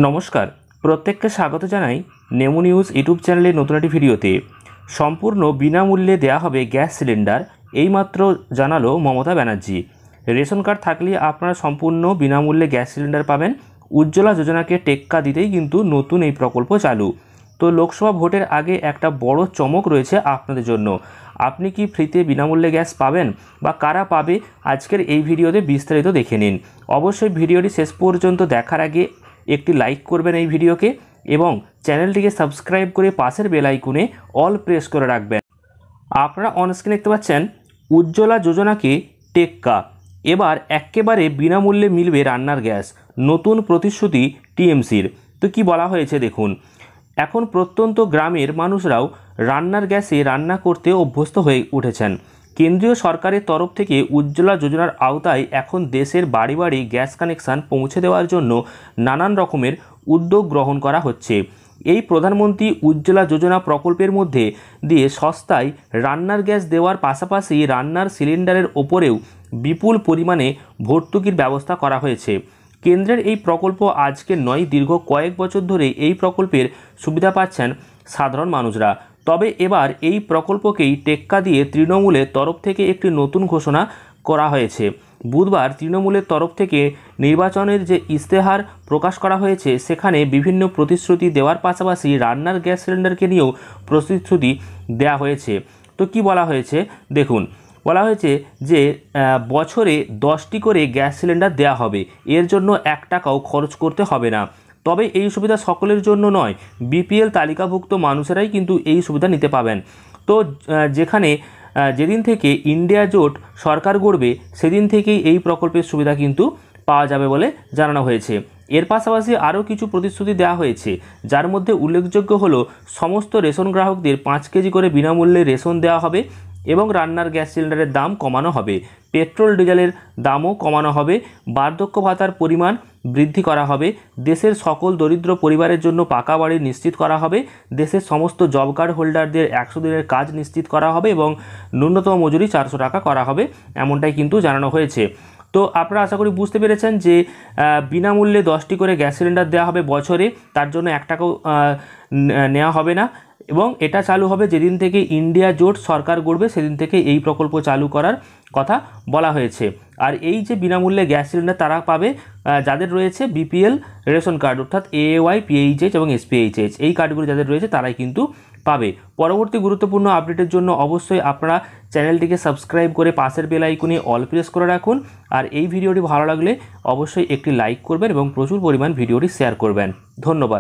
নমস্কার, প্রত্যেককে স্বাগত জানাই নেমু নিউজ ইউটিউব চ্যানেলের নতুন একটি ভিডিওতে। সম্পূর্ণ বিনামূল্যে দেয়া হবে গ্যাস সিলিন্ডার, এইমাত্র জানালো মমতা ব্যানার্জি। রেশন কার্ড থাকলে আপনারা সম্পূর্ণ বিনামূল্যে গ্যাস সিলিন্ডার পাবেন। উজ্জ্বলা যোজনাকে টেক্কা দিতেই কিন্তু নতুন এই প্রকল্প চালু। তো লোকসভা ভোটের আগে একটা বড় চমক রয়েছে আপনাদের জন্য। আপনি কি ফ্রিতে বিনামূল্যে গ্যাস পাবেন বা কারা পাবে, আজকের এই ভিডিওতে বিস্তারিত দেখে নিন। অবশ্যই ভিডিওটি শেষ পর্যন্ত দেখার আগে একটি লাইক করবেন এই ভিডিওকে এবং চ্যানেলটিকে সাবস্ক্রাইব করে পাশের বেল আইকনে অল প্রেস করে রাখবেন। আপনারা অনস্ক্রিনে দেখতে পাচ্ছেন উজ্জ্বলা যোজনাকে টেক্কা, এবার একেবারে বিনামূল্যে মিলবে রান্নার গ্যাস, নতুন প্রতিশ্রুতি টিএমসির। তো কি বলা হয়েছে দেখুন। এখন প্রত্যন্ত গ্রামের মানুষরাও রান্নার গ্যাসে রান্না করতে অভ্যস্ত হয়ে উঠেছেন। কেন্দ্রীয় সরকারের তরফ থেকে উজ্জ্বলা যোজনার আওতায় এখন দেশের বাড়ি বাড়ি গ্যাস কানেকশান পৌঁছে দেওয়ার জন্য নানান রকমের উদ্যোগ গ্রহণ করা হচ্ছে। এই প্রধানমন্ত্রী উজ্জ্বলা যোজনা প্রকল্পের মধ্যে দিয়ে সস্তায় রান্নার গ্যাস দেওয়ার পাশাপাশি রান্নার সিলিন্ডারের ওপরেও বিপুল পরিমাণে ভর্তুকির ব্যবস্থা করা হয়েছে। কেন্দ্রের এই প্রকল্প আজকে নয়, দীর্ঘ কয়েক বছর ধরে এই প্রকল্পের সুবিধা পাচ্ছেন সাধারণ মানুষরা। তবে এবার এই প্রকল্পকেই টেক্কা দিয়ে তৃণমূলের তরফ থেকে একটি নতুন ঘোষণা করা হয়েছে। বুধবার তৃণমূলের তরফ থেকে নির্বাচনের যে ইশতেহার প্রকাশ করা হয়েছে, সেখানে বিভিন্ন প্রতিশ্রুতি দেওয়ার পাশাপাশি রান্নার গ্যাস সিলিন্ডারকে নিয়েও প্রতিশ্রুতি দেওয়া হয়েছে। তো কি বলা হয়েছে দেখুন। বলা হয়েছে যে বছরে 10টি করে গ্যাস সিলিন্ডার দেওয়া হবে, এর জন্য 1 টাকাও খরচ করতে হবে না। তবে এই সুবিধা সকলের জন্য নয়, বিপিএল তালিকাভুক্ত মানুষেরাই কিন্তু এই সুবিধা নিতে পাবেন। তো যেদিন থেকে ইন্ডিয়া জোট সরকার গড়বে সেদিন থেকেই এই প্রকল্পের সুবিধা কিন্তু পাওয়া যাবে বলে জানানো হয়েছে। এর পাশাপাশি আরও কিছু প্রতিশ্রুতি দেওয়া হয়েছে, যার মধ্যে উল্লেখযোগ্য হলো সমস্ত রেশন গ্রাহকদের 5 কেজি করে বিনামূল্যে রেশন দেওয়া হবে এবং রান্নার গ্যাস সিলিন্ডারের দাম কমানো হবে, পেট্রোল ডিজেলের দামও কমানো হবে, বার্ধক্য ভাতার পরিমাণ বৃদ্ধি করা হবে, দেশের সকল দরিদ্র পরিবারের জন্য পাকা বাড়ি নিশ্চিত করা হবে, দেশের সমস্ত জব কার্ড হোল্ডারদের 100 দিনের কাজ নিশ্চিত করা হবে এবং ন্যূনতম মজুরি 400 টাকা করা হবে, এমনটাই কিন্তু জানানো হয়েছে। তো আপনারা আশা করি বুঝতে পেরেছেন যে বিনামূল্যে 10টি করে গ্যাস সিলিন্ডার দেওয়া হবে বছরে, তার জন্য 1 টাকাও নেওয়া হবে না এবং এটা চালু হবে যেদিন থেকে ইন্ডিয়া জোট সরকার গড়বে সেদিন থেকে এই প্রকল্প চালু করার কথা বলা হয়েছে। আর এই যে বিনামূল্যে গ্যাস সিলিন্ডার তারা পাবে যাদের রয়েছে বিপিএল রেশন কার্ড, অর্থাৎ এওয়াই, পিএইচএইচ এবং এসপিএইচএইচ, এই কার্ডগুলি যাদের রয়েছে তারাই কিন্তু পাবে। পরবর্তী গুরুত্বপূর্ণ আপডেটের জন্য অবশ্যই আপনারা চ্যানেলটিকে সাবস্ক্রাইব করে পাশের বেল আইকনে অল প্রেস করে রাখুন। আর এই ভিডিওটি ভালো লাগলে অবশ্যই একটি লাইক করবেন এবং প্রচুর পরিমাণ ভিডিওটি শেয়ার করবেন। ধন্যবাদ।